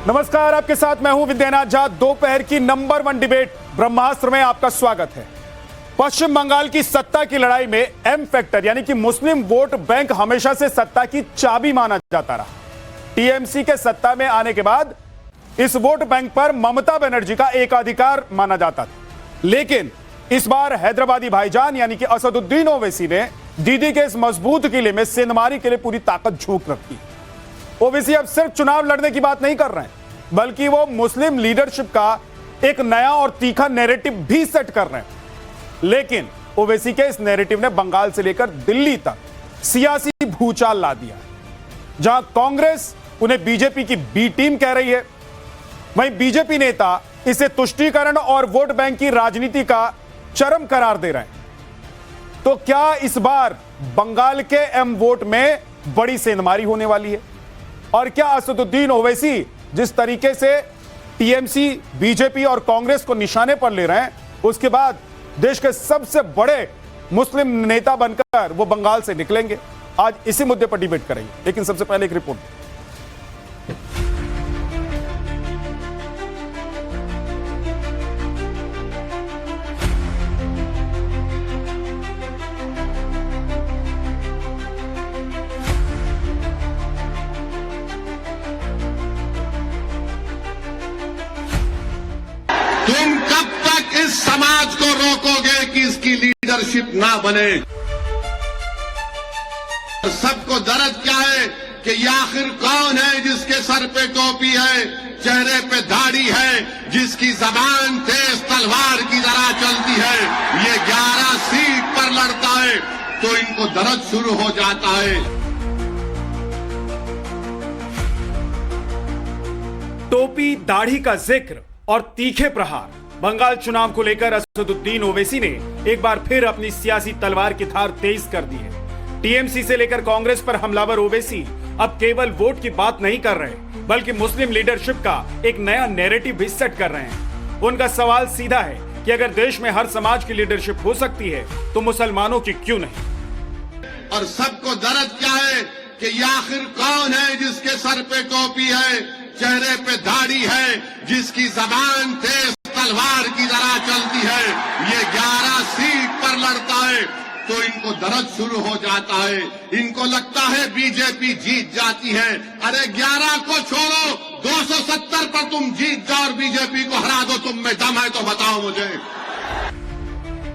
नमस्कार, आपके साथ मैं हूं विद्यानाथ झा। दोपहर की नंबर 1 डिबेट ब्रह्मास्त्र में आपका स्वागत है। पश्चिम बंगाल की सत्ता की लड़ाई में एम फैक्टर यानी कि मुस्लिम वोट बैंक हमेशा से सत्ता की चाबी माना जाता रहा। टीएमसी के सत्ता में आने के बाद इस वोट बैंक पर ममता बनर्जी का एकाधिकार माना जाता था, लेकिन इस बार हैदराबादी भाईजान यानी कि असदुद्दीन ओवैसी ने दीदी के इस मजबूत किले में सेंधमारी के लिए पूरी ताकत झोंक रखी। ओवैसी अब सिर्फ चुनाव लड़ने की बात नहीं कर रहे हैं, बल्कि वो मुस्लिम लीडरशिप का एक नया और तीखा नैरेटिव भी सेट कर रहे हैं। लेकिन ओवैसी के इस नैरेटिव ने बंगाल से लेकर दिल्ली तक सियासी भूचाल ला दिया। जहां कांग्रेस उन्हें बीजेपी की बी टीम कह रही है, वहीं बीजेपी नेता इसे तुष्टीकरण और वोट बैंक की राजनीति का चरम करार दे रहे हैं। तो क्या इस बार बंगाल के एम वोट में बड़ी सेंधमारी होने वाली है? और क्या असदुद्दीन ओवैसी जिस तरीके से टीएमसी, बीजेपी और कांग्रेस को निशाने पर ले रहे हैं, उसके बाद देश के सबसे बड़े मुस्लिम नेता बनकर वो बंगाल से निकलेंगे? आज इसी मुद्दे पर डिबेट करेंगे, लेकिन सबसे पहले एक रिपोर्ट। तुम कब तक इस समाज को रोकोगे कि इसकी लीडरशिप ना बने? सबको दर्द क्या है कि ये आखिर कौन है जिसके सर पे टोपी है, चेहरे पे दाढ़ी है, जिसकी जबान तेज तलवार की तरह चलती है, ये 11 सीट पर लड़ता है, तो इनको दर्द शुरू हो जाता है। टोपी, दाढ़ी का जिक्र और तीखे प्रहार। बंगाल चुनाव को लेकर असदुद्दीन ओवैसी ने एक बार फिर अपनी सियासी तलवार की धार तेज कर दी है। टीएमसी से लेकर कांग्रेस पर हमलावर ओवैसी अब केवल वोट की बात नहीं कर रहे, बल्कि मुस्लिम लीडरशिप का एक नया नैरेटिव भी सेट कर रहे हैं। उनका सवाल सीधा है कि अगर देश में हर समाज की लीडरशिप हो सकती है, तो मुसलमानों की क्यों नहीं? और सबको दर्द क्या है कि ये आखिर कौन है जिसके सर पे टोपी है, चेहरे पे दाढ़ी है, जिसकी जबान तेज तलवार की तरह चलती है, ये 11 सीट पर लड़ता है, तो इनको दर्द शुरू हो जाता है। इनको लगता है बीजेपी जीत जाती है। अरे 11 को छोड़ो, 270 पर तुम जीत जाओ और बीजेपी को हरा दो। तुम में दम है तो बताओ मुझे।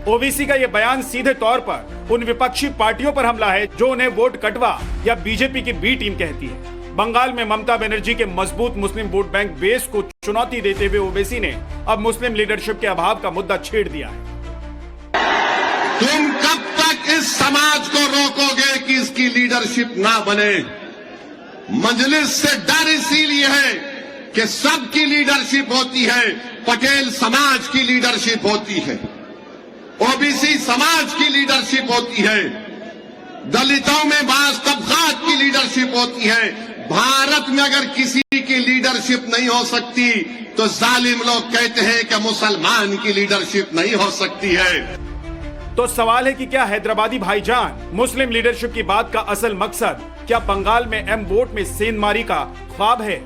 ओवैसी का यह बयान सीधे तौर पर उन विपक्षी पार्टियों पर हमला है जो उन्हें वोट कटवा या बीजेपी की बी टीम कहती है। बंगाल में ममता बनर्जी के मजबूत मुस्लिम वोट बैंक बेस को चुनौती देते हुए ओवैसी ने अब मुस्लिम लीडरशिप के अभाव का मुद्दा छेड़ दिया है। तुम कब तक इस समाज को रोकोगे कि इसकी लीडरशिप ना बने? मजलिस से डर इसीलिए है कि सबकी लीडरशिप होती है, पटेल समाज की लीडरशिप होती है, ओबीसी समाज की लीडरशिप होती है, दलितों में बास तबकात की लीडरशिप होती है। भारत में अगर किसी की लीडरशिप नहीं हो सकती, तो जालिम लोग कहते हैं कि मुसलमान की लीडरशिप नहीं हो सकती है। तो सवाल है कि क्या हैदराबादी भाईजान मुस्लिम लीडरशिप की बात का असल मकसद क्या बंगाल में एम वोट में सेंधमारी का ख्वाब है?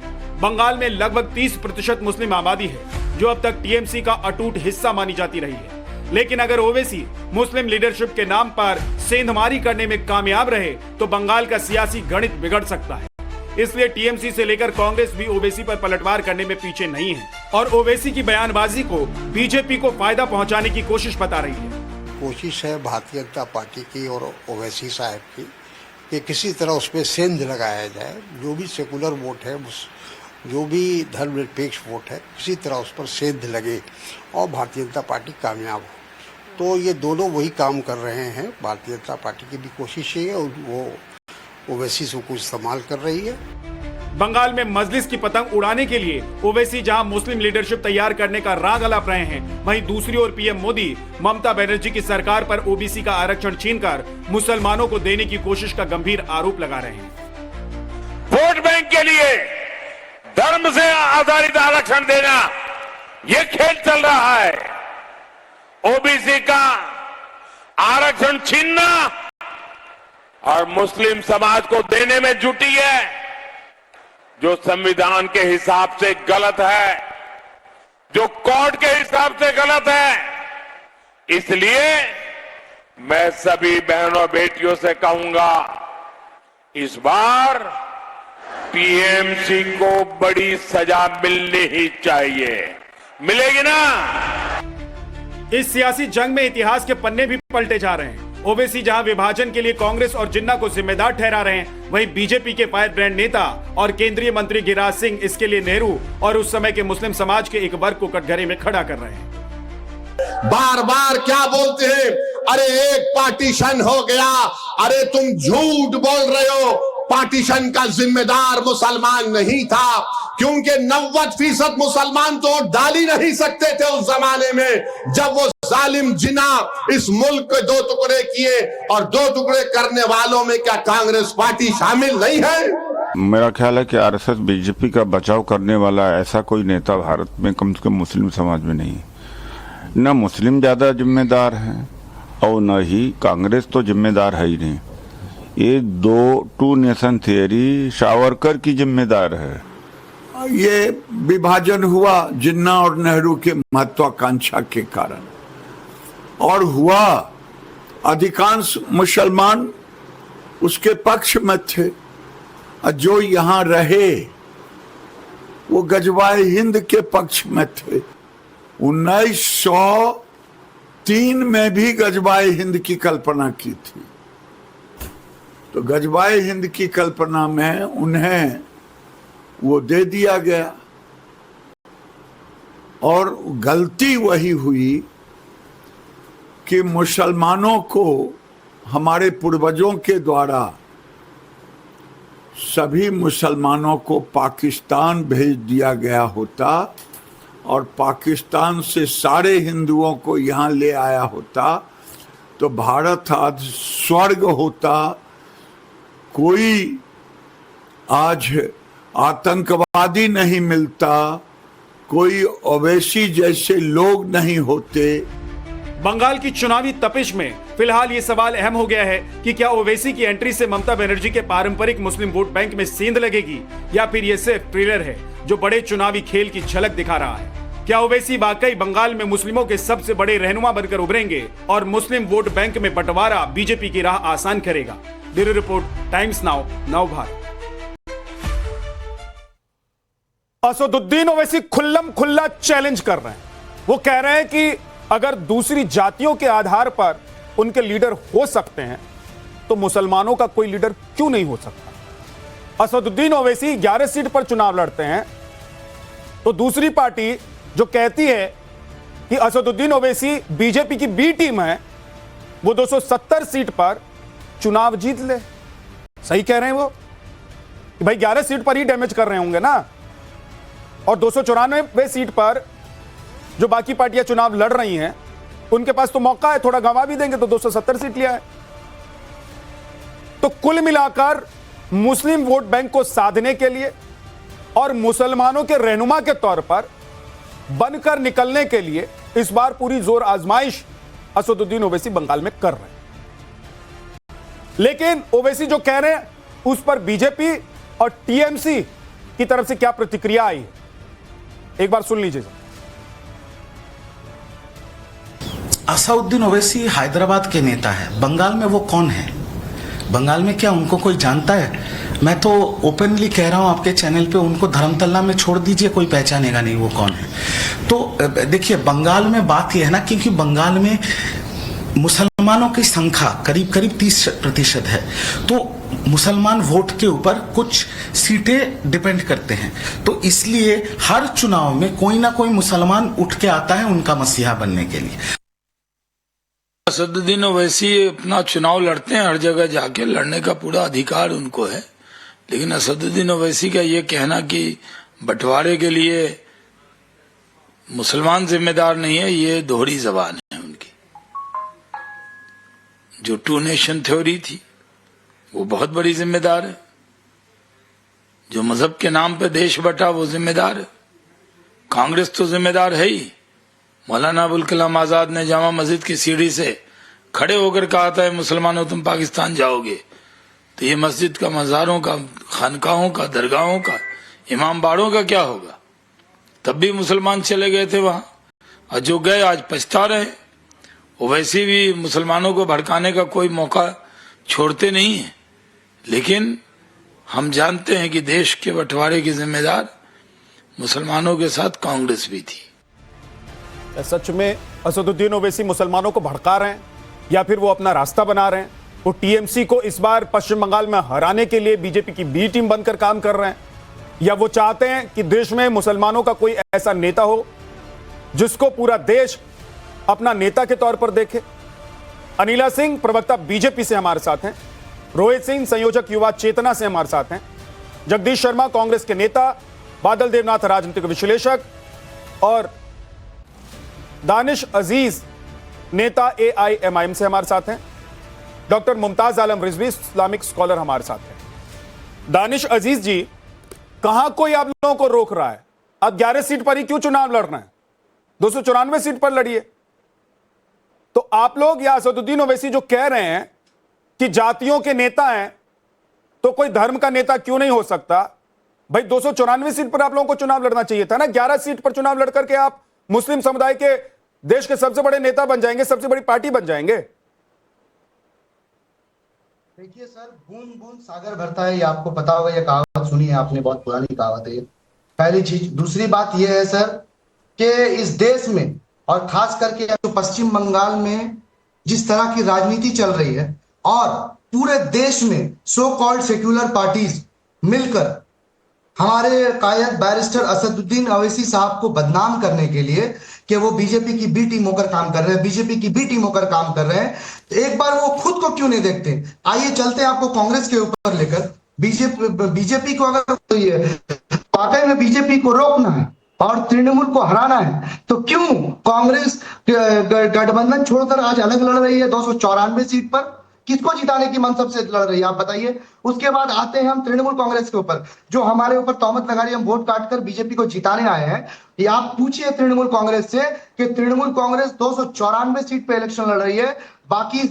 बंगाल में लगभग 30% मुस्लिम आबादी है, जो अब तक टीएमसी का अटूट हिस्सा मानी जाती रही है। लेकिन अगर ओवैसी मुस्लिम लीडरशिप के नाम पर सेंधमारी करने में कामयाब रहे, तो बंगाल का सियासी गणित बिगड़ सकता है। इसलिए टीएमसी से लेकर कांग्रेस भी ओवैसी पर पलटवार करने में पीछे नहीं है और ओवैसी की बयानबाजी को बीजेपी को फायदा पहुंचाने की कोशिश बता रही है। कोशिश है भारतीय जनता पार्टी की और ओवैसी साहब की कि किसी तरह उस पर सेंध लगाया जाए। जो भी सेकुलर वोट है, जो भी धर्मनिरपेक्ष वोट है, किसी तरह उस पर सेंध लगे और भारतीय जनता पार्टी कामयाब हो। तो ये दोनों वही काम कर रहे हैं। भारतीय जनता पार्टी की भी कोशिश है और वो ओवैसी से कुछ इस्तेमाल कर रही है। बंगाल में मजलिस की पतंग उड़ाने के लिए ओवैसी जहां मुस्लिम लीडरशिप तैयार करने का राग अलाप रहे हैं, वहीं दूसरी ओर पीएम मोदी ममता बनर्जी की सरकार पर ओबीसी का आरक्षण छीनकर मुसलमानों को देने की कोशिश का गंभीर आरोप लगा रहे हैं। वोट बैंक के लिए धर्म से आधारित आरक्षण देना, यह खेल चल रहा है। ओबीसी का आरक्षण छीनना और मुस्लिम समाज को देने में जुटी है। जो संविधान के हिसाब से गलत है, जो कोर्ट के हिसाब से गलत है। इसलिए मैं सभी बहनों बेटियों से कहूंगा, इस बार टीएमसी को बड़ी सजा मिलनी ही चाहिए। मिलेगी ना? इस सियासी जंग में इतिहास के पन्ने भी पलटे जा रहे हैं। ओवैसी जहां विभाजन के लिए कांग्रेस और जिन्ना को जिम्मेदार ठहरा रहे हैं, वहीं बीजेपी के फायर ब्रांड नेता और केंद्रीय मंत्री गिरिराज सिंह इसके लिए नेहरू और उस समय के मुस्लिम समाज के एक वर्ग को कटघरे में खड़ा कर रहे हैं। बार बार क्या बोलते हैं, अरे एक पार्टीशन हो गया, अरे तुम झूठ बोल रहे हो, पार्टीशन का जिम्मेदार मुसलमान नहीं था, क्योंकि 90% मुसलमान तो डाल ही नहीं सकते थे उस जमाने में जब वो जालिम जिना इस मुल्क के 2 टुकड़े किए। और 2 टुकड़े करने वालों में क्या कांग्रेस पार्टी शामिल नहीं है? मेरा ख्याल है कि आरएसएस बीजेपी का बचाव करने वाला ऐसा कोई नेता भारत में कम से कम मुस्लिम समाज में नहीं है। न मुस्लिम ज्यादा जिम्मेदार हैं और न ही कांग्रेस तो जिम्मेदार है ही नहीं। ये 2 नेशन थियरी सावरकर की जिम्मेदार है। ये विभाजन हुआ जिन्ना और नेहरू के महत्वाकांक्षा के कारण, और हुआ अधिकांश मुसलमान उसके पक्ष में थे, और जो यहाँ रहे वो गजवाए हिंद के पक्ष में थे। 1903 में भी गजवाए हिंद की कल्पना की थी, तो गजवाए हिंद की कल्पना में उन्हें वो दे दिया गया, और गलती वही हुई कि मुसलमानों को हमारे पूर्वजों के द्वारा सभी मुसलमानों को पाकिस्तान भेज दिया गया होता, और पाकिस्तान से सारे हिंदुओं को यहाँ ले आया होता, तो भारत आज स्वर्ग होता। कोई आज आतंकवादी नहीं मिलता, कोई ओवैसी जैसे लोग नहीं होते। बंगाल की चुनावी तपिश में फिलहाल ये सवाल अहम हो गया है कि क्या ओवैसी की एंट्री से ममता बनर्जी के पारंपरिक मुस्लिम वोट बैंक में सेंध लगेगी, या फिर ये सिर्फ ट्रेलर है जो बड़े चुनावी खेल की झलक दिखा रहा है। क्या ओवैसी वाकई बंगाल में मुस्लिमों के सबसे बड़े रहनुमा बनकर उभरेंगे और मुस्लिम वोट बैंक में बंटवारा बीजेपी की राह आसान करेगा? Bureau report, Times Now, Navbharat. Asaduddin Owaisi खुल्लम खुल्ला चैलेंज कर रहे हैं। वो कह रहे हैं कि अगर दूसरी जातियों के आधार पर उनके लीडर हो सकते हैं तो मुसलमानों का कोई लीडर क्यों नहीं हो सकता। असदुद्दीन ओवैसी 11 सीट पर चुनाव लड़ते हैं, तो दूसरी पार्टी जो कहती है कि असदुद्दीन ओवैसी बीजेपी की बी टीम है, वो 270 सीट पर चुनाव जीत ले। सही कह रहे हैं वो कि भाई 11 सीट पर ही डैमेज कर रहे होंगे ना, और 294वें सीट पर जो बाकी पार्टियां चुनाव लड़ रही हैं उनके पास तो मौका है, थोड़ा गंवा भी देंगे तो 270 सीट लिया है। तो कुल मिलाकर मुस्लिम वोट बैंक को साधने के लिए और मुसलमानों के रहनुमा के तौर पर बनकर निकलने के लिए इस बार पूरी जोर आजमाइश असदुद्दीन ओवैसी बंगाल में कर रहे हैं। लेकिन ओवैसी जो कह रहे हैं उस पर बीजेपी और टीएमसी की तरफ से क्या प्रतिक्रिया आई है, एक बार सुन लीजिए। असदुद्दीन ओवैसी हैदराबाद के नेता है, बंगाल में वो कौन है? बंगाल में क्या उनको कोई जानता है? मैं तो ओपनली कह रहा हूं आपके चैनल पे, उनको धर्मतल्ला में छोड़ दीजिए, कोई पहचानेगा नहीं वो कौन है। तो देखिए, बंगाल में बात यह है ना, क्योंकि बंगाल में मुसलमानों की संख्या करीब करीब 30% है, तो मुसलमान वोट के ऊपर कुछ सीटें डिपेंड करते हैं, तो इसलिए हर चुनाव में कोई ना कोई मुसलमान उठ के आता है उनका मसीहा बनने के लिए। असदुद्दीन ओवैसी अपना चुनाव लड़ते हैं, हर जगह जाके लड़ने का पूरा अधिकार उनको है, लेकिन असदुद्दीन ओवैसी का ये कहना कि बंटवारे के लिए मुसलमान जिम्मेदार नहीं है, ये दोहरी जबान है उनकी। जो 2 नेशन थ्योरी थी वो बहुत बड़ी जिम्मेदार है, जो मजहब के नाम पे देश बटा वो जिम्मेदार है। कांग्रेस तो जिम्मेदार है ही। मौलाना अबुल कलाम आजाद ने जामा मस्जिद की सीढ़ी से खड़े होकर कहा था, मुसलमानों तुम पाकिस्तान जाओगे, तो ये मस्जिद का, मज़ारों का, खानकाहों का, दरगाहों का इमामबाड़ों का क्या होगा? तब भी मुसलमान चले गए थे वहां, और जो गए आज पछता रहे। वैसे भी मुसलमानों को भड़काने का कोई मौका छोड़ते नहीं है, लेकिन हम जानते हैं कि देश के बंटवारे की जिम्मेदार मुसलमानों के साथ कांग्रेस भी थी। सच में असदुद्दीन ओवैसी मुसलमानों को भड़का रहे हैं या फिर वो अपना रास्ता बना रहे हैं? वो टीएमसी को इस बार पश्चिम बंगाल में हराने के लिए बीजेपी की बी टीम बनकर काम कर रहे हैं, या वो चाहते हैं कि देश में मुसलमानों का कोई ऐसा नेता हो जिसको पूरा देश अपना नेता के तौर पर देखे? अनिला सिंह प्रवक्ता बीजेपी से हमारे साथ हैं, रोहित सिंह संयोजक युवा चेतना से हमारे साथ हैं, जगदीश शर्मा कांग्रेस के नेता, बादल देवनाथ राजनीतिक विश्लेषक और दानिश अजीज नेता एआईएमआईएम से हमारे साथ हैं, डॉक्टर मुमताज आलम रिजवी इस्लामिक स्कॉलर हमारे साथ हैं। दानिश अजीज जी, कहां कोई आप लोगों को रोक रहा है? आप 11 सीट पर ही क्यों चुनाव लड़ रहे हैं? 294 सीट पर लड़िए। तो आप लोग या असदुद्दीन ओवैसी जो कह रहे हैं कि जातियों के नेता हैं तो कोई धर्म का नेता क्यों नहीं हो सकता? भाई 294 सीट पर आप लोगों को चुनाव लड़ना चाहिए था ना। 11 सीट पर चुनाव लड़ करके आप मुस्लिम समुदाय के देश के सबसे बड़े नेता बन जाएंगे, सबसे बड़ी पार्टी बन जाएंगे। देखिए सर, बूंद बूंद सागर भरता है, ये आपको पता होगा, ये कहावत सुनी है आपने, बहुत पुरानी कहावत है ये। पहली चीज। दूसरी बात ये है सर कि इस देश में और खास करके तो पश्चिम बंगाल में जिस तरह की राजनीति चल रही है और पूरे देश में सो कॉल्ड सेक्युलर पार्टीज मिलकर हमारे कायद बैरिस्टर असदुद्दीन ओवैसी साहब को बदनाम करने के लिए कि वो बीजेपी की बी टीम होकर काम कर रहे हैं, बीजेपी की बी टीम होकर काम कर रहे हैं, तो एक बार वो खुद को क्यों नहीं देखते? आइए चलते हैं आपको कांग्रेस के ऊपर लेकर। बीजेपी को अगर वाकई में बीजेपी को रोकना है और तृणमूल को हराना है तो क्यों कांग्रेस गठबंधन छोड़कर आज अलग लड़ रही है 294 सीट पर? किसको जिताने की मनसब से लड़ रही है आप बताइए? उसके बाद आते हैं हम तृणमूल कांग्रेस के ऊपर, जो हमारे ऊपर तहमत लगा रही है हम वोट काटकर बीजेपी को जिताने आए हैं। ये आप पूछिए तृणमूल कांग्रेस से कि तृणमूल कांग्रेस 294 सीट पे इलेक्शन लड़ रही है, बाकी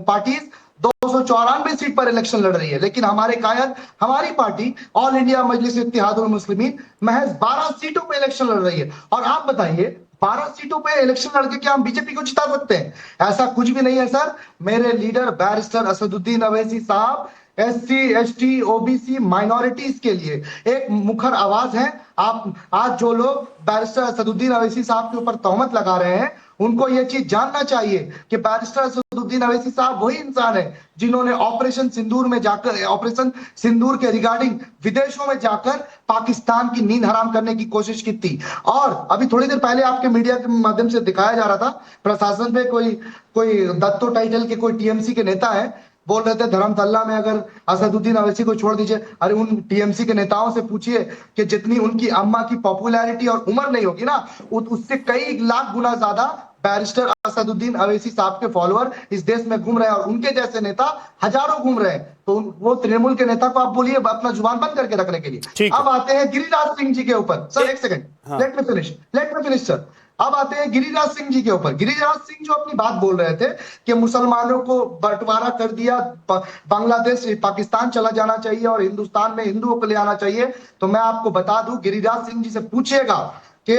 पार्टीज 294 सीट पर इलेक्शन लड़ रही है, लेकिन हमारे कायद हमारी पार्टी ऑल इंडिया मजलिस इत्तेहादुल मुस्लिमीन महज 12 सीटों पे इलेक्शन लड़ रही है। और आप बताइए 12 सीटों पे इलेक्शन लड़के क्या हम बीजेपी को जिता सकते हैं? ऐसा कुछ भी नहीं है सर। मेरे लीडर बैरिस्टर असदुद्दीन ओवैसी साहब एससी, एसटी, ओबीसी, माइनॉरिटीज के लिए एक मुखर आवाज है। आप आज जो लोग बैरिस्टर असदुद्दीन ओवैसी साहब के ऊपर तहमत लगा रहे हैं उनको यह चीज जानना चाहिए कि बैरिस्टर असदुद्दीन ओवैसी साहब वही इंसान है जिन्होंने ऑपरेशन सिंदूर में जाकर, ऑपरेशन सिंदूर के रिगार्डिंग विदेशों में जाकर पाकिस्तान की नींद हराम करने की कोशिश की थी। और अभी थोड़ी देर पहले आपके मीडिया के माध्यम से दिखाया जा रहा था, प्रशासन पे कोई दत्तो टाइटल के कोई टीएमसी के नेता है, बोल रहे थे धर्मतल्ला में अगर असदुद्दीन ओवैसी को छोड़ दीजिए। अरे उन टीएमसी के नेताओं से पूछिए कि जितनी उनकी अम्मा की पॉपुलैरिटी और उम्र नहीं होगी ना, उससे कई लाख गुना ज्यादा बैरिस्टर असदुद्दीन ओवैसी साहब के फॉलोअर इस देश में घूम रहे हैं और उनके जैसे नेता हजारों घूम रहे हैं। तो वो तृणमूल के नेता को आप बोलिए अपना जुबान बंद करके रखने के लिए। अब आते हैं गिरिराज सिंह जी के ऊपर। सर एक second, let me finish sir. अब आते हैं गिरिराज सिंह जी के ऊपर। गिरिराज सिंह जो अपनी बात बोल रहे थे कि मुसलमानों को बंटवारा कर दिया, बांग्लादेश पाकिस्तान चला जाना चाहिए और हिंदुस्तान में हिंदुओं को ले आना चाहिए, तो मैं आपको बता दूं गिरिराज सिंह जी से पूछिएगा कि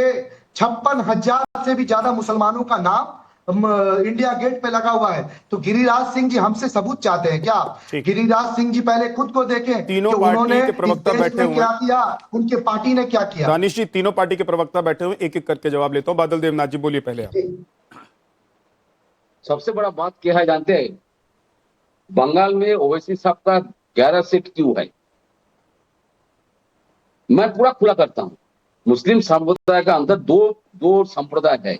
56,000 से भी ज्यादा मुसलमानों का नाम इंडिया गेट पे लगा हुआ है। तो गिरिराज सिंह जी हमसे सबूत चाहते हैं क्या? गिरिराज सिंह जी पहले खुद को देखें तीनों कि पार्टी के प्रवक्ता बैठे हुए क्या किया, उनके पार्टी ने क्या किया। दानिश जी, तीनों पार्टी के प्रवक्ता बैठे हुए, एक एक करके जवाब लेता हूं। बादल देवनाथ जी बोलिए पहले आप। सबसे बड़ा बात क्या है जानते हैं? बंगाल में ओवैसी साहब का 11 सीट क्यों है? मैं पूरा खुला करता हूं। मुस्लिम समुदाय का अंदर दो संप्रदाय है,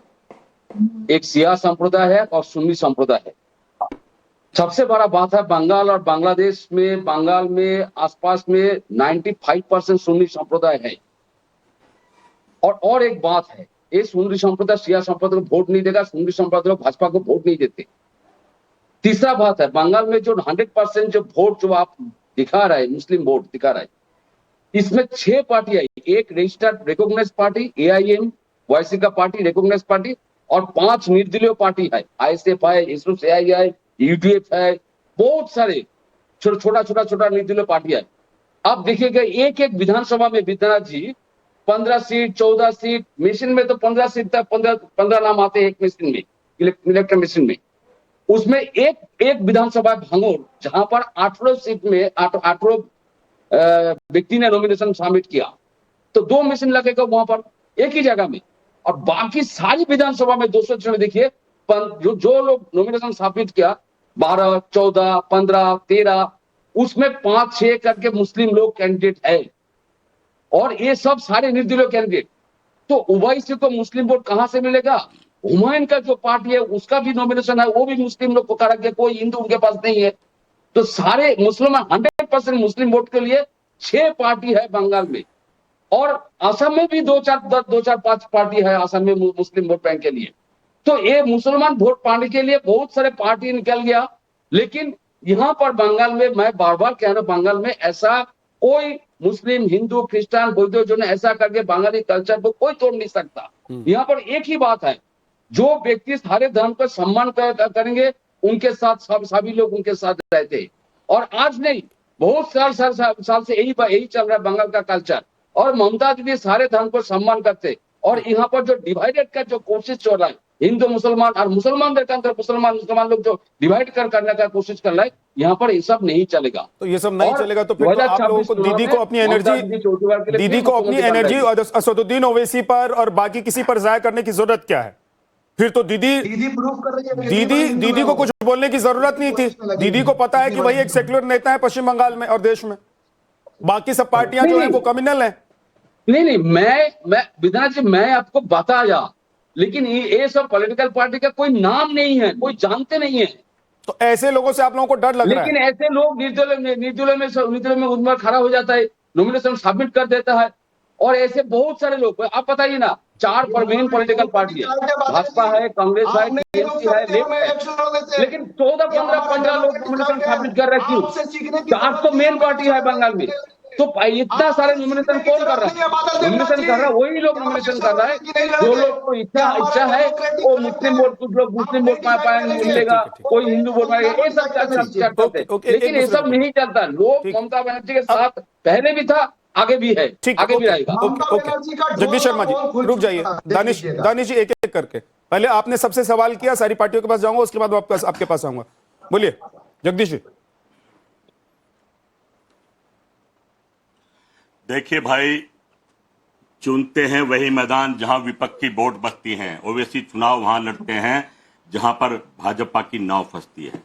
एक शिया संप्रदाय है और सुन्नी संप्रदाय है। सबसे बड़ा बात है बंगाल और बांग्लादेश में, बंगाल में आसपास में 95% सुन्नी संप्रदाय है। और एक बात है, ये सुन्नी संप्रदाय शिया संप्रदाय को वोट नहीं देगा, सुन्नी संप्रदाय भाजपा को वोट नहीं देते। तीसरा बात है बंगाल में जो 100% जो वोट जो आप दिखा रहे हैं, मुस्लिम वोट दिखा रहे हैं, इसमें 6 पार्टी आई, एक registered recognized party AIM YC का पार्टी रिकॉग्नाइज्ड पार्टी और 5 निर्दलीय पार्टी है, आईएसएफ है, एसयूसीआई है, यूडीएफ है, बहुत सारे छोटा निर्दलीय पार्टी है। आप देखिएगा एक एक विधानसभा में विद्यानाथ जी 15 सीट 14 सीट, मशीन में तो 15 सीट तक 15 नाम आते हैं एक मशीन में, इलेक्ट्रॉन मशीन में। उसमें एक विधानसभा भांगोर जहां पर 18 सीट में 18 व्यक्ति ने नॉमिनेशन सबमिट किया, तो 2 मशीन लगेगा वहां पर एक ही जगह में। और बाकी सारी विधानसभा में 200 में देखिए जो लोग नॉमिनेशन सबमिट किया 12, 14, 15, 13, उसमें 5-6 करके मुस्लिम लोग कैंडिडेट है, और ये सब सारे निर्दलीय कैंडिडेट। तो ओवैसी को मुस्लिम वोट कहां से मिलेगा? हुमायूं का जो पार्टी है उसका भी नॉमिनेशन है, वो भी मुस्लिम लोग को करा के, कोई हिंदू उनके पास नहीं है। तो सारे मुसलमान 100% मुस्लिम वोट के लिए 6 पार्टी है बंगाल में, और असम में भी 2-4-5 पार्टी है असम में मुस्लिम वोट बैंक के लिए। तो ये मुसलमान वोट पाने के लिए बहुत सारे पार्टी निकल गया। लेकिन यहाँ पर बंगाल में मैं बार बार कह रहा हूं, बंगाल में ऐसा कोई मुस्लिम, हिंदू, क्रिश्चियन, बौद्ध जो ने ऐसा करके बंगाली कल्चर को कोई तोड़ नहीं सकता। यहाँ पर एक ही बात है, जो व्यक्ति सारे धर्म का सम्मान करेंगे उनके साथ सभी लोग उनके साथ रहते हैं। और आज नहीं, बहुत साल से यही चल रहा है बंगाल का कल्चर। और ममता दीदी सारे धर्म को सम्मान करते, और यहाँ पर जो डिवाइडेड का जो कोशिश चल रहा है हिंदू मुसलमान, और मुसलमान के अंदर मुसलमान लोग जो डिवाइड करने का कोशिश कर रहा है, यहाँ पर ये सब नहीं चलेगा। तो ये सब नहीं चलेगा तो फिर तो आप लोगों को दीदी को अपनी एनर्जी असदुद्दीन ओवैसी पर और बाकी किसी पर जाया करने की जरूरत क्या है? फिर तो दीदी प्रूफ कर रही है, दीदी को कुछ बोलने की जरूरत नहीं थी। दीदी को पता है कि भाई एक सेक्युलर नेता है पश्चिम बंगाल में और देश में, बाकी सब पार्टियां जो है वो कम्युनल है। नहीं, मैं विधायक जी मैं आपको बताया, लेकिन ये सब पॉलिटिकल पार्टी का कोई नाम नहीं है, कोई जानते नहीं है। तो ऐसे लोगों से आप लोगों को डर लग रहा है? लेकिन ऐसे लोग निर्दलीय में उम्मीदवार खड़ा हो जाता है, नॉमिनेशन सबमिट कर देता है। और ऐसे बहुत सारे लोग, आप बताइए ना, 4 मेन पॉलिटिकल पार्टी है, भाजपा है, कांग्रेस है, टीएमसी है, लेफ्ट है, लेकिन 14-15 लोग नॉमिनेशन सबमिट कर रहे हैं। क्यों? 4 तो मेन पार्टी है बंगाल में, तो इतना सारे नॉमिनेशन कौन कर रहा है? नॉमिनेशन कर रहा है वही लोग नॉमिनेशन कर रहा है जो लोग को इच्छा है वो मुस्लिम वोट, कुछ लोग मुस्लिम वोट पाएंगे मिलेगा, कोई हिंदू वोट पाएगा, ये सब चलते। लेकिन ये सब नहीं चलता। लोग ममता बनर्जी के साथ पहले भी था, आगे भी है, आगे भी रहेगा। जगदीश शर्मा जी रुक जाइए, दानिश जी एक एक करके, पहले आपने सबसे सवाल किया, सारी पार्टियों के पास जाऊंगा, उसके बाद वापस आपके पास आऊंगा। बोलिए जगदीश जी। देखिए भाई, चुनते हैं वही मैदान जहां विपक्ष की वोट बसती हैं। ओवैसी चुनाव वहां लड़ते हैं जहां पर भाजपा की नाव फंसती है।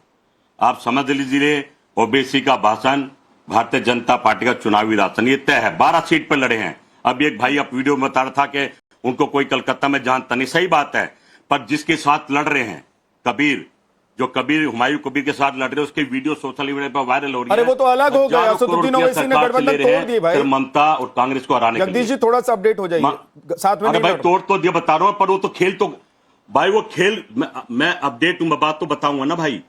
आप समझ लीजिए, ओवैसी का भाषण, भारतीय जनता पार्टी का चुनावी राशन, ये तय है। 12 सीट पर लड़े हैं। अब एक भाई आप वीडियो में बता रहा था कि उनको कोई कलकत्ता में जानता नहीं, सही बात है, पर जिसके साथ लड़ रहे हैं हुमायूं कबीर के साथ लड़ रहे हैं, उसकी वीडियो सोशल मीडिया पर वायरल हो रही है। अरे वो तो अलग हो गया, असदुद्दीन ओवैसी ने गठबंधन तोड़ दी भाई, ममता और कांग्रेस को हराने के लिए। जगदीश जी थोड़ा सा अपडेट हो जाइए, साथ में अरे भाई तोड़ तो दिया, बता रहा हूं, पर वो तो खेल तो भाई, वो खेल मैं अपडेट हूं, बात तो बताऊंगा ना भाई।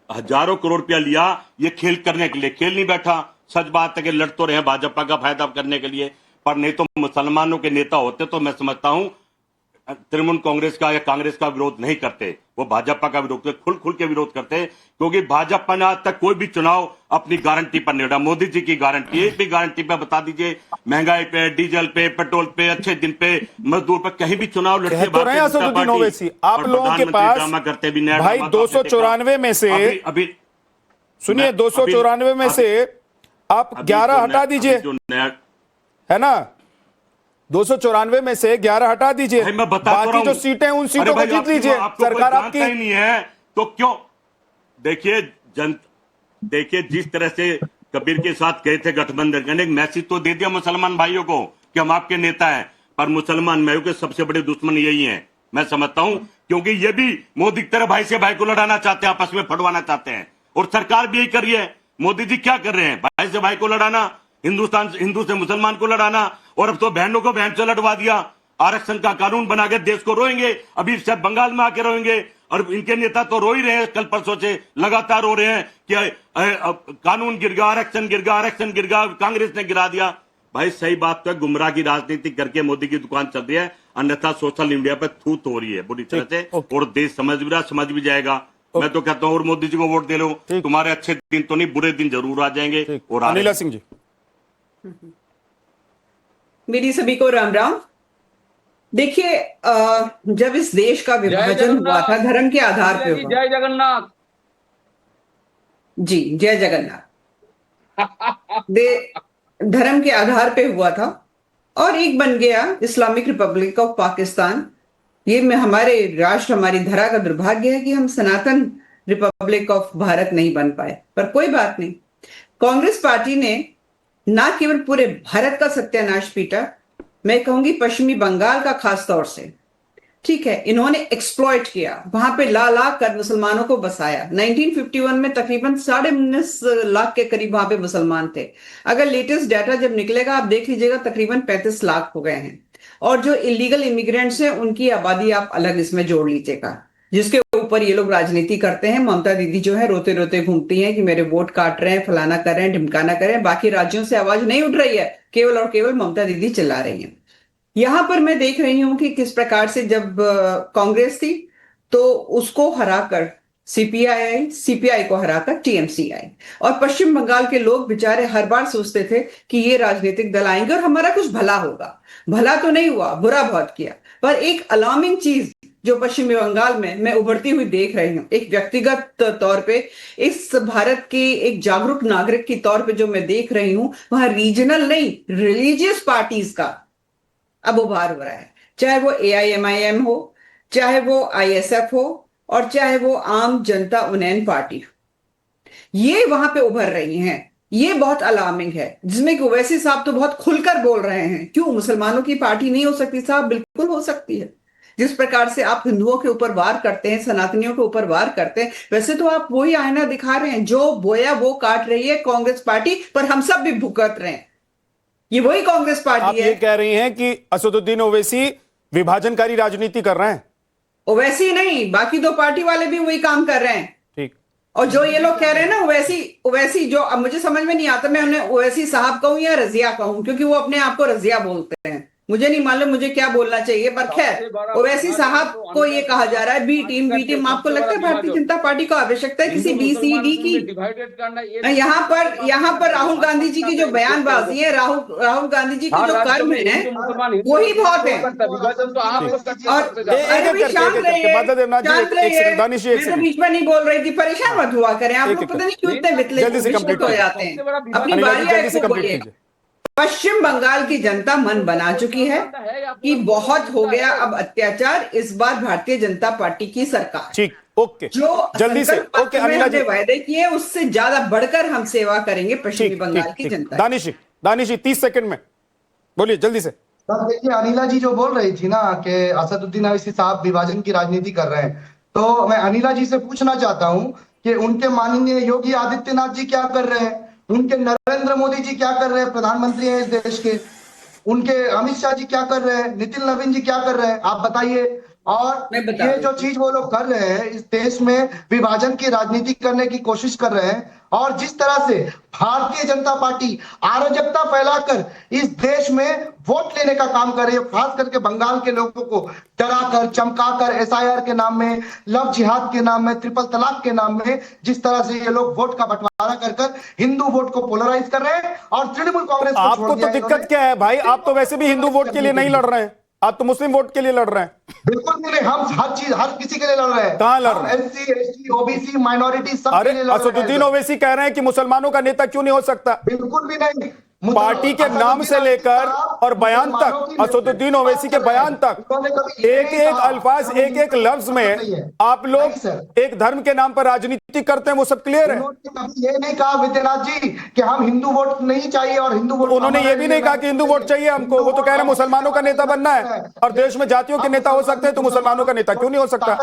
हजारों करोड़ रुपया लिया ये खेल करने के लिए, खेल नहीं बैठा। सच बात है कि लड़ तो रहे हैं भाजपा का फायदा करने के लिए, पर नहीं तो मुसलमानों के नेता होते तो मैं समझता हूं तृणमूल कांग्रेस का या कांग्रेस का विरोध नहीं करते, वो भाजपा का विरोध करते, खुल के विरोध करते, क्योंकि भाजपा ने आज तक कोई भी चुनाव अपनी गारंटी पर नहीं लड़ा। मोदी जी की गारंटी, एक भी गारंटी पे बता दीजिए, महंगाई पे, डीजल पे, पेट्रोल पे, अच्छे दिन पे, मजदूर पे, कहीं भी चुनाव लड़ते। असदुद्दीन ओवैसी आप लोगों के पास करते भी नहीं भाई, 294 में से अभी सुनिए, 294 में से आप 11 हटा दीजिए, है ना? 294 में से 11 हटा दीजिए, बाकी जो सीटें उन सीटों को जीत लीजिए, सरकार आपकी नहीं है तो क्यों? देखिए जिस तरह से कबीर के साथ गए थे गठबंधन करने, एक मैसेज तो दे दिया मुसलमान भाइयों को कि हम आपके नेता हैं, पर मुसलमान भाइयों के सबसे बड़े दुश्मन यही हैं, मैं समझता हूं, क्योंकि ये भी मोदी की तरह भाई से भाई को लड़ाना चाहते हैं, आपस में फटवाना चाहते हैं, और सरकार भी यही कर रही है। मोदी जी क्या कर रहे हैं? भाई से भाई को लड़ाना, हिंदू से मुसलमान को लड़ाना, और अब तो बहनों को बहन से लड़वा दिया। आरक्षण का कानून बना के देश को रोएंगे, अभी शायद बंगाल में आके रोएंगे, और इनके नेता तो रो ही रहे हैं, कल परसों से लगातार रो रहे हैं कि कानून गिर गया, आरक्षण गिर गया, आरक्षण गिर गया, कांग्रेस ने गिरा दिया। भाई सही बात तो है, गुमराह की राजनीति करके मोदी की दुकान चल रही है, अन्यथा सोशल मीडिया पे थूत हो रही है बुरी तरह से, और देश समझ भी जाएगा। मैं तो कहता हूं और मोदी जी को वोट दे लो, तुम्हारे अच्छे दिन तो नहीं बुरे दिन जरूर आ जाएंगे। और अनिला सिंह जी, मेरी सभी को राम राम। देखिए, जब इस देश का विभाजन हुआ था धर्म के आधार पे हुआ। जय जगन्नाथ जी, जय जगन्नाथ। धर्म के आधार पे हुआ था और एक बन गया इस्लामिक रिपब्लिक ऑफ पाकिस्तान। ये में हमारे राष्ट्र, हमारी धरा का दुर्भाग्य है कि हम सनातन रिपब्लिक ऑफ भारत नहीं बन पाए, पर कोई बात नहीं। कांग्रेस पार्टी ने ना केवल पूरे भारत का सत्यानाश पीटा, मैं कहूंगी पश्चिमी बंगाल का खास तौर से। ठीक है, इन्होंने एक्सप्लॉइट किया, वहां पे ला कर मुसलमानों को बसाया। 1951 में तकरीबन 19.5 लाख के करीब वहां पे मुसलमान थे। अगर लेटेस्ट डाटा जब निकलेगा आप देख लीजिएगा, तकरीबन 35 लाख हो गए हैं। और जो इलीगल इमिग्रेंट्स हैं उनकी आबादी आप अलग इसमें जोड़ लीजिएगा, जिसके ऊपर ये लोग राजनीति करते हैं। ममता दीदी जो है रोते रोते घूमती हैं कि मेरे वोट काट रहे हैं, फलाना कर रहे हैं, ढिमकाना कर रहे हैं। बाकी राज्यों से आवाज नहीं उठ रही है, केवल और केवल ममता दीदी चिल्ला रही हैं। यहां पर मैं देख रही हूं कि किस प्रकार से जब कांग्रेस थी तो उसको हराकर सीपीआई को हराकर टीएमसी आई। और पश्चिम बंगाल के लोग बेचारे हर बार सोचते थे कि ये राजनीतिक दल आएंगे और हमारा कुछ भला होगा। भला तो नहीं हुआ, बुरा बहुत किया। पर एक अलार्मिंग चीज जो पश्चिमी बंगाल में मैं उभरती हुई देख रही हूं, एक व्यक्तिगत तौर पे, इस भारत के एक जागरूक नागरिक के तौर पे जो मैं देख रही हूं, वहां रीजनल नहीं रिलीजियस पार्टीज का अब उभार हो रहा है। चाहे वो AIMIM हो, चाहे वो ISF हो, और चाहे वो आम जनता उन्नयन पार्टी हो, ये वहां पे उभर रही हैं। ये बहुत अलार्मिंग है, जिसमें कि ओवैसी साहब तो बहुत खुलकर बोल रहे हैं। क्यों मुसलमानों की पार्टी नहीं हो सकती? साहब बिल्कुल हो सकती है। जिस प्रकार से आप हिंदुओं के ऊपर वार करते हैं, सनातनियों के ऊपर वार करते हैं, वैसे तो आप वही आईना दिखा रहे हैं। जो बोया वो काट रही है कांग्रेस पार्टी, पर हम सब भी भुगत रहे हैं। ये वही कांग्रेस पार्टी आप है। ये कह रही हैं कि असदुद्दीन ओवैसी विभाजनकारी राजनीति कर रहे हैं? ओवैसी नहीं, बाकी दो पार्टी वाले भी वही काम कर रहे हैं। ठीक। और जो ये लोग कह रहे हैं ना ओवैसी जो, अब मुझे समझ में नहीं आता मैं उन्हें ओवैसी साहब कहूं या रजिया कहूं, क्योंकि वो अपने आप को रजिया बोलते हैं। मुझे नहीं मालूम मुझे क्या बोलना चाहिए, पर खैर ओवैसी साहब को ये कहा जा रहा है बी टीम। आपको लगता है भारतीय जनता पार्टी को आवश्यकता है किसी BCD की? यहाँ पर राहुल गांधी जी की जो बयानबाजी है, राहुल गांधी जी की जो कर्म है, वही बहुत है। और अरे भी शांत रहिए, मैं तो बीच में नहीं बोल रही थी, परेशान मत हुआ करें। आपको पता नहीं क्यों इतने विचलित हो जाते हैं। अपनी बारी आए तो बोलिए। पश्चिम बंगाल की जनता मन बना चुकी है कि बहुत हो गया अब अत्याचार। इस बार भारतीय जनता पार्टी की सरकार, ठीक, ओके, जो जल्दी से, ओके अनिला जी, वायदे किए उससे ज्यादा बढ़कर हम सेवा करेंगे पश्चिमी बंगाल की जनता। दानिश 30 सेकंड में बोलिए जल्दी से। देखिए, अनिला जी जो बोल रही थी ना कि असदुद्दीन ओवैसी साहब विभाजन की राजनीति कर रहे हैं, तो मैं अनिला जी से पूछना चाहता हूं कि उनके माननीय योगी आदित्यनाथ जी क्या कर रहे हैं, उनके नरेंद्र मोदी जी क्या कर रहे हैं, प्रधानमंत्री हैं इस देश के, उनके अमित शाह जी क्या कर रहे हैं, नितिन नवीन जी क्या कर रहे हैं, आप बताइए। और ये जो चीज वो लोग कर रहे हैं, इस देश में विभाजन की राजनीति करने की कोशिश कर रहे हैं। और जिस तरह से भारतीय जनता पार्टी अराजकता फैलाकर इस देश में वोट लेने का काम कर रही है, खास करके बंगाल के लोगों को डराकर चमकाकर, SIR के नाम में, लव जिहाद के नाम में, ट्रिपल तलाक के नाम में, जिस तरह से ये लोग वोट का बंटवारा कर हिंदू वोट को पोलराइज कर रहे हैं। और तृणमूल कांग्रेस को आपको तो दिक्कत क्या है भाई? आप तो वैसे भी हिंदू वोट के लिए नहीं लड़ रहे हैं, आप तो मुस्लिम वोट के लिए लड़ रहे हैं। बिल्कुल नहीं, हम हर किसी के लिए लड़ रहे हैं। कहां लड़ रहे हैं? SC, ST, OBC, माइनॉरिटी सब के लिए लड़ रहे हैं। असदुद्दीन ओवैसी कह रहे हैं कि मुसलमानों का नेता क्यों नहीं हो सकता? बिल्कुल भी नहीं। पार्टी के नाम से लेकर और बयान तक, असदुद्दीन ओवैसी के बयान तक, एक एक अल्फाज, एक एक लफ्ज में आप लोग एक धर्म के नाम पर राजनीति करते हैं, वो सब क्लियर है। ये नहीं कहा विद्यानाथ जी कि हम हिंदू वोट नहीं चाहिए और हिंदू वोट, उन्होंने ये भी नहीं कहा कि हिंदू वोट चाहिए हमको। वो तो कह रहे हैं मुसलमानों का नेता बनना है, और देश में जातियों के नेता हो सकते हैं, तो मुसलमानों का नेता क्यों नहीं हो सकता?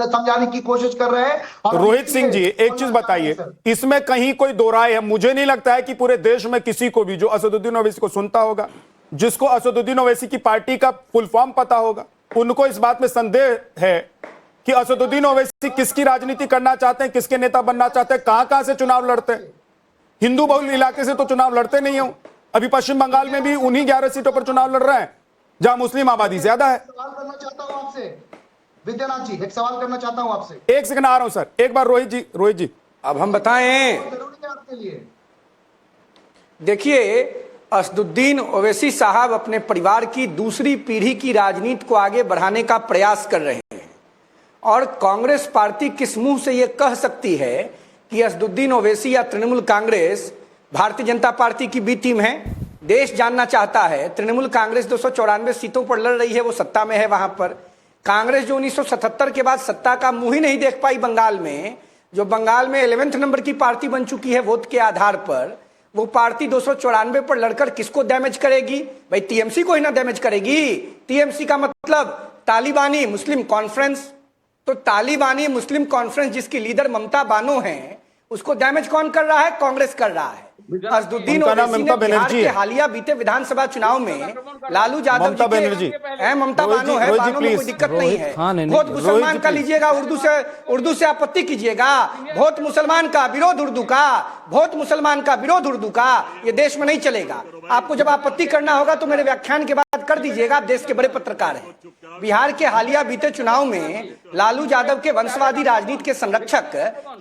समझाने की कोशिश कर रहे हैं। रोहित सिंह जी, एक चीज बताइए, इसमें कहीं कोई दो राय है? मुझे नहीं लगता है कि पूरे देश में किसी को भी जो असदुद्दीन ओवैसी को सुनता होगा, जिसको असदुद्दीन ओवैसी की पार्टी का फुल फॉर्म पता होगा, उनको इस बात में संदेह है कि असदुद्दीन ओवैसी किसकी राजनीति करना चाहते हैं, किसके नेता बनना चाहते हैं, कहां से चुनाव लड़ते हैं। हिंदू बहुल इलाके से तो चुनाव लड़ते नहीं हो। अभी पश्चिम बंगाल में भी उन्हीं 11 सीटों पर चुनाव लड़ रहे हैं जहां मुस्लिम आबादी ज्यादा है। सवाल करना चाहता हूं आपसे विद्यानाथ जी, एक सवाल करना चाहता हूं आपसे। एक सेकंड आ रहा हूं सर, एक बार रोहित जी। अब हम बताएं, जरूरी है आपके लिए। देखिए असदुद्दीन ओवैसी साहब अपने परिवार की दूसरी पीढ़ी की राजनीति को आगे बढ़ाने का प्रयास कर रहे हैं और कांग्रेस पार्टी किस मुंह से यह कह सकती है कि असदुद्दीन ओवैसी या तृणमूल कांग्रेस भारतीय जनता पार्टी की बी टीम है। देश जानना चाहता है तृणमूल कांग्रेस 294 सीटों पर लड़ रही है, वो सत्ता में है। वहां पर कांग्रेस जो 1977 के बाद सत्ता का मुंह ही नहीं देख पाई बंगाल में, जो बंगाल में 11वें नंबर की पार्टी बन चुकी है वोट के आधार पर, वो पार्टी 294 पर लड़कर किसको डैमेज करेगी? भाई टीएमसी को ही ना डैमेज करेगी। टीएमसी का मतलब तालिबानी मुस्लिम कॉन्फ्रेंस, तो तालिबानी मुस्लिम कॉन्फ्रेंस जिसकी लीडर ममता बानो है, उसको डैमेज कौन कर रहा है? कांग्रेस कर रहा है। असदुद्दीन ओवैसी ने बिहार के हालिया बीते विधानसभा चुनाव में लालू यादव जी के ममता बानो है, बानो में कोई दिक्कत नहीं है। वोट मुसलमान का लीजिएगा, उर्दू से आपत्ति कीजिएगा, वोट मुसलमान का विरोध उर्दू का, वोट मुसलमान का विरोध उर्दू का, ये देश में नहीं चलेगा। आपको जब आपत्ति करना होगा तो मेरे व्याख्यान के बाद कर दीजिएगा, आप देश के बड़े पत्रकार हैं। बिहार के हालिया बीते चुनाव में लालू यादव के वंशवादी राजनीति के संरक्षक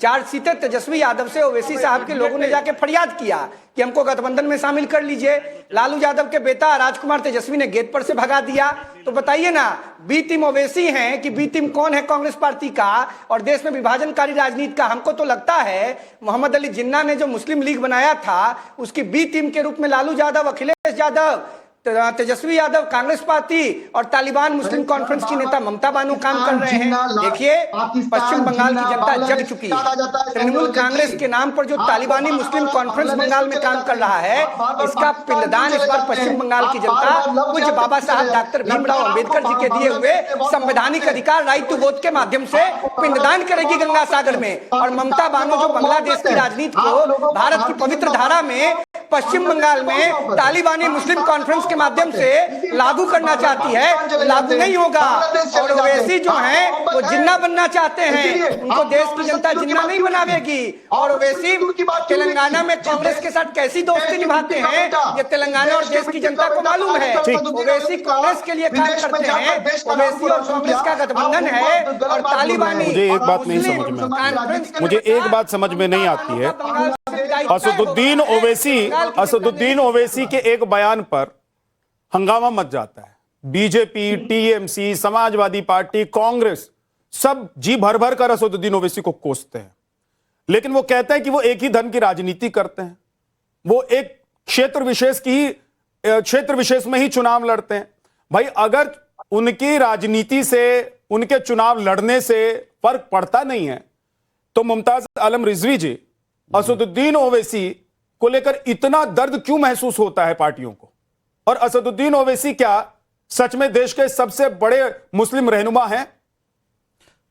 4 सीटें तेजस्वी यादव से ओवैसी साहब के लोगों ने जाके फरियाद किया कि हमको गठबंधन में शामिल कर लीजिए। लालू यादव के बेटा राजकुमार तेजस्वी ने गेट पर से भगा दिया। तो बताइए ना, बी टीम ओवैसी हैं कि बी टीम कौन है कांग्रेस पार्टी का और देश में विभाजनकारी राजनीति का? हमको तो लगता है मोहम्मद अली जिन्ना ने जो मुस्लिम लीग बनाया था उसकी बी टीम के रूप में लालू यादव, अखिलेश यादव, तेजस्वी यादव कांग्रेस पार्टी और तालिबान मुस्लिम कॉन्फ्रेंस की नेता ममता बानो काम कर रहे हैं। देखिए पश्चिम बंगाल की जनता जग चुकी है। तृणमूल कांग्रेस के नाम पर जो तालिबानी मुस्लिम कॉन्फ्रेंस बंगाल में काम कर रहा है, इसका पिंडदान इस बार पश्चिम बंगाल की जनता पूज्य बाबा साहब डॉक्टर भीमराव अंबेडकर जी के दिए हुए संवैधानिक अधिकार राइट टू वोट के माध्यम से पिंडदान करेगी गंगा सागर में। और ममता बानो जो बांग्लादेश की राजनीति को भारत की पवित्र धारा में पश्चिम बंगाल में तालिबानी मुस्लिम कॉन्फ्रेंस के माध्यम से लागू करना चाहती है, लागू नहीं होगा। और ओवैसी जो हैं वो जिन्ना बनना चाहते हैं, उनको देश की जनता जिन्ना नहीं बनावेगी। और ओवैसी तेलंगाना में कांग्रेस के साथ कैसी दोस्ती निभाते हैं ये तेलंगाना और देश की जनता को मालूम है। ओवैसी कांग्रेस के लिए काम करते हैं, ओवैसी और कांग्रेस का गठबंधन है। और तालिबानी मुझे एक बात नहीं समझ में, मुझे एक बात समझ में नहीं आती है। असदुद्दीन ओवैसी के एक बयान पर हंगामा मच जाता है। BJP, TMC, Samajwadi party, Congress सब जी भर भर कर असदुद्दीन ओवैसी को कोसते हैं, लेकिन वो कहते हैं कि वो एक ही धर्म की राजनीति करते हैं, वो एक क्षेत्र विशेष में ही चुनाव लड़ते हैं। भाई अगर उनकी राजनीति से, उनके चुनाव लड़ने से फर्क पड़ता नहीं है तो मुमताज आलम रिजवी जी असदुद्दीन ओवैसी को लेकर इतना दर्द क्यों महसूस होता है पार्टियों को? और असदुद्दीन ओवैसी क्या सच में देश के सबसे बड़े मुस्लिम रहनुमा हैं?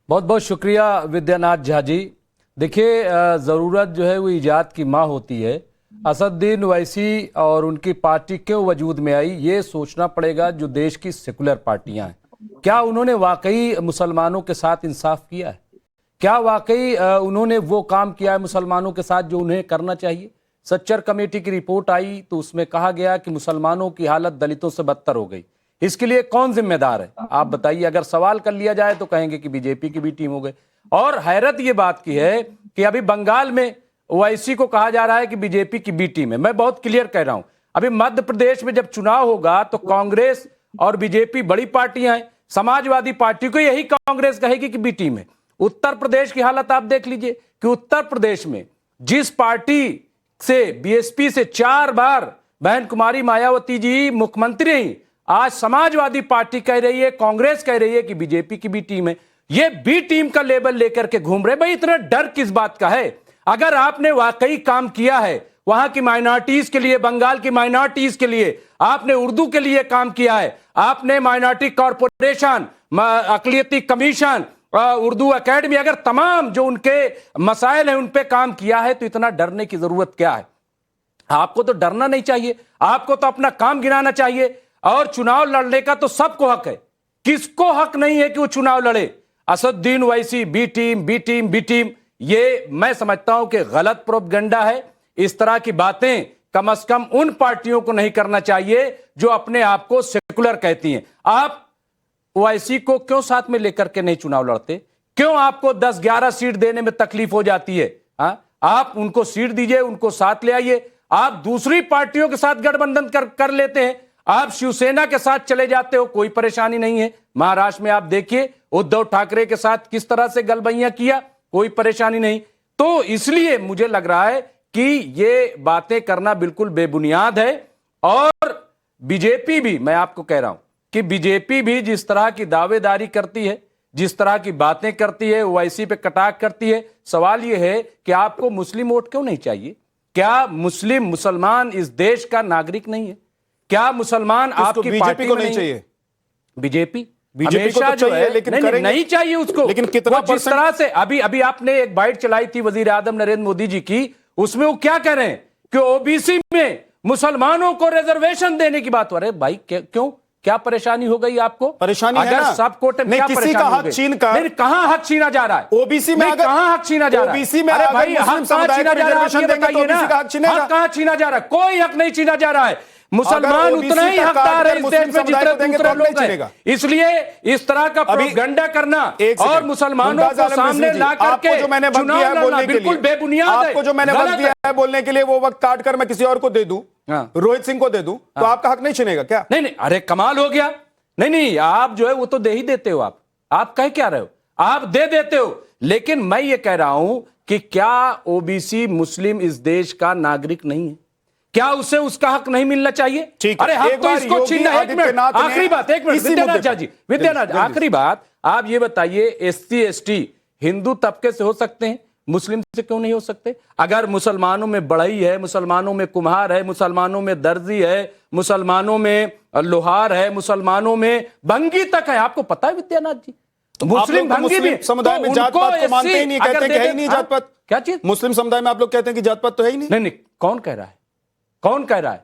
बहुत बहुत शुक्रिया विद्यानाथ झा जी। देखिए ज़रूरत जो है वो इजाद की माँ होती है। असदुद्दीन ओवैसी और उनकी पार्टी क्यों वजूद में आई, ये सोचना पड़ेगा जो देश की सेकुलर पार्टियां हैं। क्या उन्होंने वाकई मुसलमानों के साथ इंसाफ किया है? क्या वाकई उन्होंने वो काम किया है मुसलमानों के साथ जो उन्हें करना चाहिए? सच्चर कमेटी की रिपोर्ट आई तो उसमें कहा गया कि मुसलमानों की हालत दलितों से बदतर हो गई। इसके लिए कौन जिम्मेदार है आप बताइए? अगर सवाल कर लिया जाए तो कहेंगे कि बीजेपी की भी टीम हो गई। और हैरत ये बात की है कि अभी बंगाल में ओवैसी को कहा जा रहा है कि बीजेपी की बी टीम है। मैं बहुत क्लियर कह रहा हूं, अभी मध्य प्रदेश में जब चुनाव होगा तो कांग्रेस और बीजेपी बड़ी पार्टियां हैं, समाजवादी पार्टी को यही कांग्रेस कहेगी कि बी टीम है। उत्तर प्रदेश की हालत आप देख लीजिए कि उत्तर प्रदेश में जिस पार्टी से बीएसपी से 4 बार बहन कुमारी मायावती जी मुख्यमंत्री रही, आज समाजवादी पार्टी कह रही है, कांग्रेस कह रही है कि बीजेपी की बी टीम है। ये बी टीम का लेबल लेकर के घूम रहे। भाई इतना डर किस बात का है? अगर आपने वाकई काम किया है वहां की माइनॉरिटीज के लिए, बंगाल की माइनॉरिटीज के लिए, आपने उर्दू के लिए काम किया है, आपने माइनॉरिटी कॉर्पोरेशन, अकलियती कमीशन, उर्दू एकेडमी, अगर तमाम जो उनके मसाइल हैं उन पे काम किया है तो इतना डरने की जरूरत क्या है? आपको तो डरना नहीं चाहिए, आपको तो अपना काम गिनाना चाहिए। और चुनाव लड़ने का तो सबको हक है, किसको हक नहीं है कि वो चुनाव लड़े? असदुद्दीन ओवैसी बी टीम, ये मैं समझता हूं कि गलत प्रोपगंडा है। इस तरह की बातें कम से कम उन पार्टियों को नहीं करना चाहिए जो अपने आप को सेकुलर कहती हैं। आप ओवैसी को क्यों साथ में लेकर के नहीं चुनाव लड़ते? क्यों आपको 10-11 सीट देने में तकलीफ हो जाती है? आप उनको सीट दीजिए, उनको साथ ले आइए। आप दूसरी पार्टियों के साथ गठबंधन कर लेते हैं, आप शिवसेना के साथ चले जाते हो, कोई परेशानी नहीं है। महाराष्ट्र में आप देखिए उद्धव ठाकरे के साथ किस तरह से गलबैया किया, कोई परेशानी नहीं। तो इसलिए मुझे लग रहा है कि ये बातें करना बिल्कुल बेबुनियाद है। और बीजेपी भी, मैं आपको कह रहा हूं कि बीजेपी भी जिस तरह की दावेदारी करती है, जिस तरह की बातें करती है, ओवैसी पे कटाक्ष करती है, सवाल यह है कि आपको मुस्लिम वोट क्यों नहीं चाहिए? क्या मुसलमान इस देश का नागरिक नहीं है? क्या मुसलमान आपकी पार्टी को नहीं चाहिए? बीजेपी को तो चाहिए, लेकिन नहीं चाहिए उसको। लेकिन कितना जिस तरह से अभी आपने एक बाइट चलाई थी वजीर आजम नरेंद्र मोदी जी की, उसमें वो क्या कह रहे हैं कि ओबीसी में मुसलमानों को रिजर्वेशन देने की बात हो रही है। भाई क्यों, क्या परेशानी हो गई आपको? परेशानी अगर है ना? सब कोटे में क्या किसी का हक छीन कर, कहां हक छीना जा रहा है? ओबीसी में कहां हक छीना जा रहा है? ओबीसी में अरे अगर भाई मुस्लिम हक कहां समुदाय छीना को जा रहा है? रिजर्वेशन आप ये देंगे तो बताइए ना, ओबीसी का हक छीनेगा? हक कहां छीना जा रहा है? कोई हक नहीं छीना जा रहा है। मुसलमान OBC उतना ही का हकदार है कार्ड इस मुस्लिम देश में समुदाय जितने को देंगे तो दूसरे हक नहीं लोग हैं। छीनेगा। इसलिए इस तरह का प्रोपेगेंडा करना और मुसलमानों को सामने ला करके जो मैंने वक्त दिया है बोलने के लिए, बिल्कुल बेबुनियाद है। आपको जो मैंने वक्त दिया है बोलने के लिए, वो वक्त काट कर मैं किसी और को दे दूं, रोहित सिंह को दे दूं, तो आपका हक नहीं छीनेगा क्या? नहीं, अरे कमाल हो गया। नहीं, आप जो है वो तो दे ही देते हो। आप कह क्या रहे हो? आप दे देते हो। लेकिन मैं ये कह रहा हूं कि क्या ओबीसी मुस्लिम इस देश का नागरिक नहीं है? क्या उसे उसका हक नहीं मिलना चाहिए? ठीक, अरे हक तो इसको छीनना। एक मिनट, आखिरी बात, एक मिनट विद्यानाथ झा जी, विद्यानाथ, आखिरी बात, आप ये बताइए, एससी एसटी हिंदू तबके से हो सकते हैं, मुस्लिम से क्यों नहीं हो सकते? अगर मुसलमानों में बढ़ई है, मुसलमानों में कुम्हार है, मुसलमानों में दर्जी है, मुसलमानों में लोहार है, मुसलमानों में भंगी तक है, आपको पता है विद्यानाथ जी? मुस्लिम भंगी भी समुदाय में जात पात को मानते ही नहीं, कहते हैं कि है ही नहीं जात पात। क्या चीज? मुस्लिम समुदाय में आप लोग कहते हैं कि जात पात तो है ही नहीं। नहीं, कौन कह रहा है? कौन कह रहा है?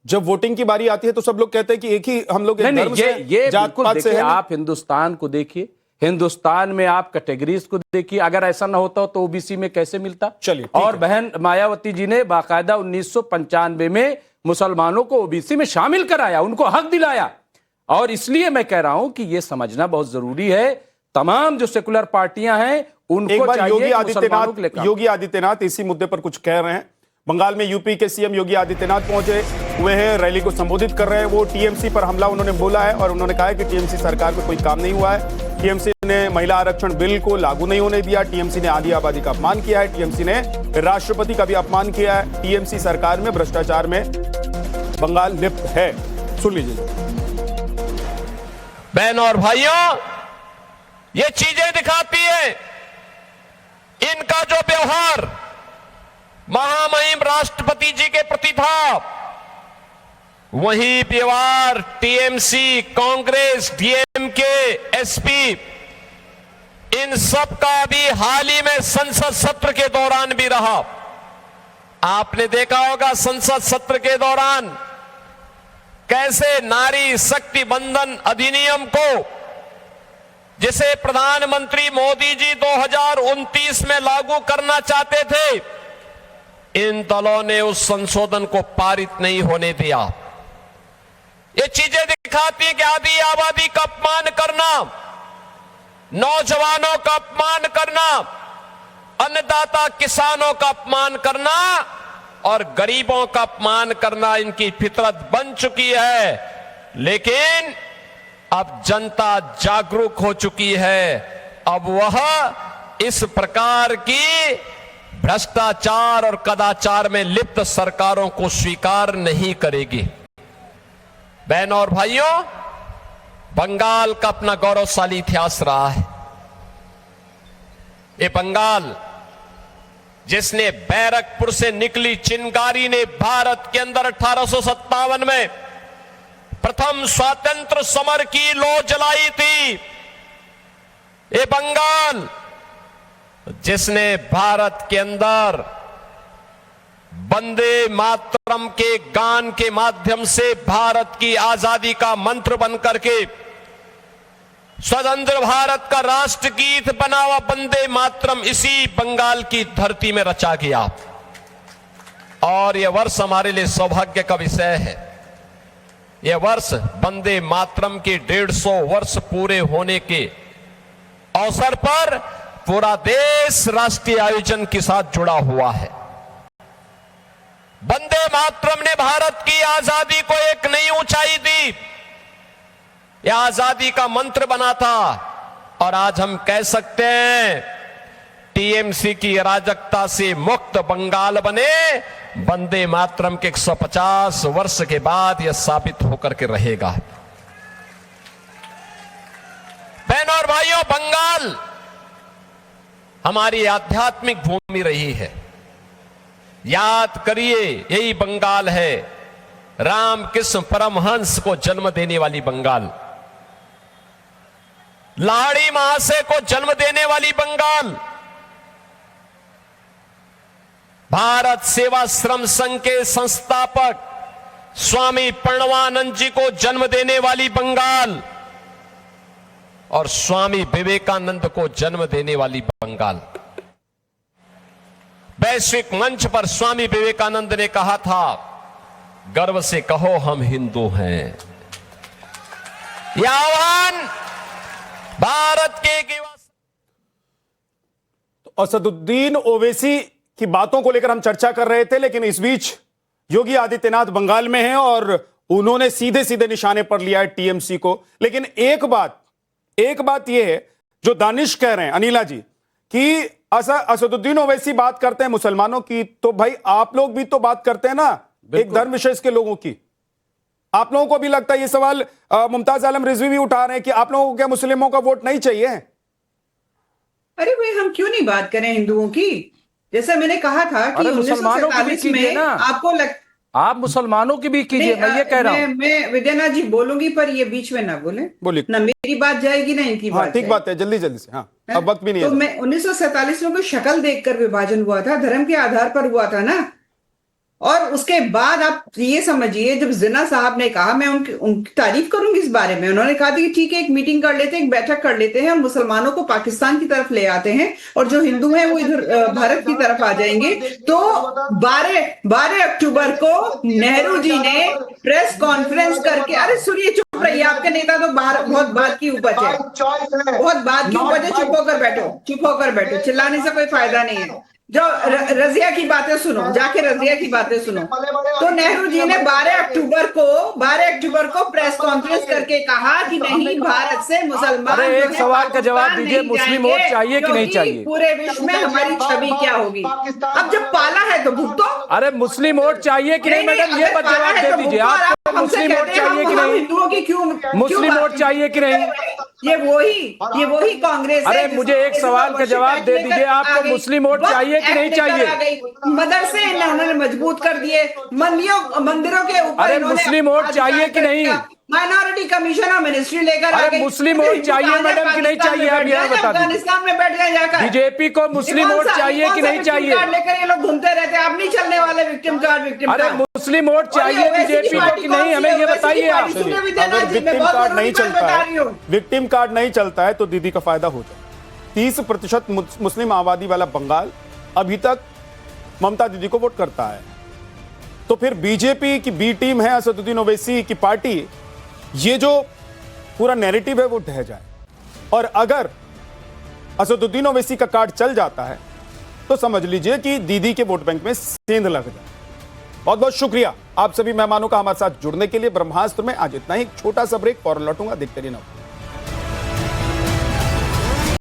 जब वोटिंग की बारी आती है तो सब लोग कहते हैं कि एक ही हम लोग ये जात पात से हैं। आप हिंदुस्तान को देखिए, हिंदुस्तान में आप कैटेगरीज को देखिए, अगर ऐसा ना होता तो ओबीसी में कैसे मिलता? चलिए, और बहन मायावती जी ने बाकायदा 1995 में मुसलमानों को ओबीसी में शामिल कराया, उनको हक दिलाया। और इसलिए मैं कह रहा हूं कि यह समझना बहुत जरूरी है, तमाम जो सेकुलर पार्टियां हैं उनको एक बार चाहिए योगी आदित्यनाथ इसी मुद्दे पर कुछ कह रहे हैं। बंगाल में यूपी के सीएम योगी आदित्यनाथ पहुंचे हुए हैं, रैली को संबोधित कर रहे हैं। वो टीएमसी पर हमला उन्होंने बोला है और उन्होंने कहा है कि टीएमसी सरकार में कोई काम नहीं हुआ है। टीएमसी ने महिला आरक्षण बिल को लागू नहीं होने दिया, टीएमसी ने आदि आबादी का अपमान किया है, टीएमसी ने राष्ट्रपति का भी अपमान किया है। टीएमसी सरकार में भ्रष्टाचार में बंगाल लिप्त है। सुन लीजिए। बहन और भाइयों, ये चीजें दिखाती है इनका जो व्यवहार महामहिम राष्ट्रपति जी के प्रति था, वही व्यवहार टीएमसी, कांग्रेस, डीएमके, एसपी, इन सब का भी हाल ही में संसद सत्र के दौरान भी रहा। आपने देखा होगा संसद सत्र के दौरान कैसे नारी शक्ति बंधन अधिनियम को, जिसे प्रधानमंत्री मोदी जी 2029 में लागू करना चाहते थे, इन दलों ने उस संशोधन को पारित नहीं होने दिया। ये चीजें दिखाती हैं कि आदि आबादी का अपमान करना, नौजवानों का अपमान करना, अन्नदाता किसानों का अपमान करना और गरीबों का अपमान करना इनकी फितरत बन चुकी है। लेकिन अब जनता जागरूक हो चुकी है, अब वह इस प्रकार की भ्रष्टाचार और कदाचार में लिप्त सरकारों को स्वीकार नहीं करेगी। बहनों और भाइयों, बंगाल का अपना गौरवशाली इतिहास रहा है। ये बंगाल जिसने बैरकपुर से निकली चिंगारी ने भारत के अंदर 1857 में प्रथम स्वातंत्र समर की लौ जलाई थी। ये बंगाल जिसने भारत के अंदर वंदे मातरम के गान के माध्यम से भारत की आजादी का मंत्र बनकर के स्वतंत्र भारत का राष्ट्रगीत बना हुआ वंदे मातरम इसी बंगाल की धरती में रचा गया। और यह वर्ष हमारे लिए सौभाग्य का विषय है। यह वर्ष वंदे मातरम के 150 वर्ष पूरे होने के अवसर पर पूरा देश राष्ट्रीय आयोजन के साथ जुड़ा हुआ है। वंदे मातरम ने भारत की आजादी को एक नई ऊंचाई दी, यह आजादी का मंत्र बना था। और आज हम कह सकते हैं टीएमसी की अराजकता से मुक्त बंगाल बने, वंदे मातरम के 150 वर्ष के बाद यह साबित होकर के रहेगा। बहनों और भाइयों, बंगाल हमारी आध्यात्मिक भूमि रही है। याद करिए, यही बंगाल है रामकृष्ण परमहंस को जन्म देने वाली बंगाल, लाहिड़ी महाशय को जन्म देने वाली बंगाल, भारत सेवाश्रम संघ के संस्थापक स्वामी प्रणवानंद जी को जन्म देने वाली बंगाल और स्वामी विवेकानंद को जन्म देने वाली बंगाल। वैश्विक मंच पर स्वामी विवेकानंद ने कहा था, गर्व से कहो हम हिंदू हैं। यह आह्वान भारत के असदुद्दीन ओवैसी की बातों को लेकर हम चर्चा कर रहे थे, लेकिन इस बीच योगी आदित्यनाथ बंगाल में हैं और उन्होंने सीधे सीधे निशाने पर लिया है टीएमसी को। लेकिन एक बात यह है जो दानिश कह रहे हैं, अनिला जी, कि असदुद्दीन ओवैसी बात करते हैं मुसलमानों की, तो भाई आप लोग भी तो बात करते हैं ना एक धर्म विशेष के लोगों की। आप लोगों को भी लगता है ये सवाल मुमताज आलम रिजवी भी उठा रहे हैं कि आप लोगों को क्या मुस्लिमों का वोट नहीं चाहिए? अरे भाई, हम क्यों नहीं बात करें हिंदुओं की? जैसा मैंने कहा था कि 1947 में आपको आप मुसलमानों की भी कीजिए, मैं ये कह रहा हूं। मैं विद्यानाथ जी बोलूंगी, पर ये बीच में ना बोले, ना मेरी बात जाएगी ना इनकी बात। ठीक बात है, जल्दी से। हाँ, अब वक्त भी नहीं है। तो मैं 1947 में कोई शक्ल देखकर विभाजन हुआ था, धर्म के आधार पर हुआ था ना। और उसके बाद आप ये समझिए, जब जिन्ना साहब ने कहा, मैं उनकी तारीफ करूंगी इस बारे में, उन्होंने कहा था कि ठीक है, एक मीटिंग कर लेते हैं, एक बैठक कर लेते हैं, और मुसलमानों को पाकिस्तान की तरफ ले आते हैं और जो हिंदू हैं वो इधर भारत की तरफ आ जाएंगे। तो 12 अक्टूबर को नेहरू जी ने प्रेस कॉन्फ्रेंस करके, अरे सुनिए, चुप रहिए, आपके नेता तो बहुत बात की उपज है, बहुत बात की उपज है, चुप होकर बैठो, चिल्लाने से कोई फायदा नहीं है। जो रजिया की बातें सुनो, जाके रजिया की बातें सुनो। तो नेहरू जी ने 12 अक्टूबर को प्रेस कॉन्फ्रेंस करके कहा कि नहीं, भारत से मुसलमान। अरे एक सवाल का जवाब दीजिए, मुस्लिम वोट चाहिए कि नहीं चाहिए? पूरे विश्व में हमारी छवि क्या होगी? अब जब पाला है तो भुगतो। अरे मुस्लिम वोट चाहिए कि नहीं मैडम, ये बात जवाब दे दीजिए। आपको मुस्लिम वोट चाहिए कि नहीं? हिंदुओं की क्यों मुस्लिम वोट चाहिए कि नहीं? ये वही कांग्रेस। अरे मुझे एक सवाल का जवाब दे दीजिए, आपको मुस्लिम वोट चाहिए कि नहीं चाहिए? मदरसे उन्होंने मजबूत कर दिए, मंदिरों के ऊपर। अरे मुस्लिम वोट चाहिए कि नहीं? माइनॉरिटी कमीशन और मिनिस्ट्री लेकर अरे मुस्लिम वोट चाहिए मैडम कि नहीं चाहिए? आप यह बता दीजिए। अफगानिस्तान में बैठ गए जाकर। बीजेपी को मुस्लिम वोट चाहिए कि नहीं चाहिए? लेकर ये लोग घूमते रहते हैं, अब नहीं चलने वाले विक्टिम कार्ड। अरे मुस्लिम वोट चाहिए बीजेपी को कि नहीं, हमें ये बताइए आप। अगर विक्टिम कार्ड नहीं चलता है, विक्टिम कार्ड नहीं चलता है तो दीदी का फायदा हो जाए। 30% मुस्लिम आबादी वाला बंगाल अभी तक ममता दीदी को वोट करता है, तो फिर बीजेपी की बी टीम है असदुद्दीन ओवैसी की पार्टी, ये जो पूरा नैरेटिव है वो ढह जाए। और अगर असदुद्दीन ओवैसी का कार्ड चल जाता है तो समझ लीजिए कि दीदी के वोट बैंक में सेंध लग जाए। बहुत बहुत शुक्रिया आप सभी मेहमानों का हमारे साथ जुड़ने के लिए। ब्रह्मास्त्र में आज इतना ही, छोटा सा ब्रेक, फौरन लौटूंगा, देखते रहिए।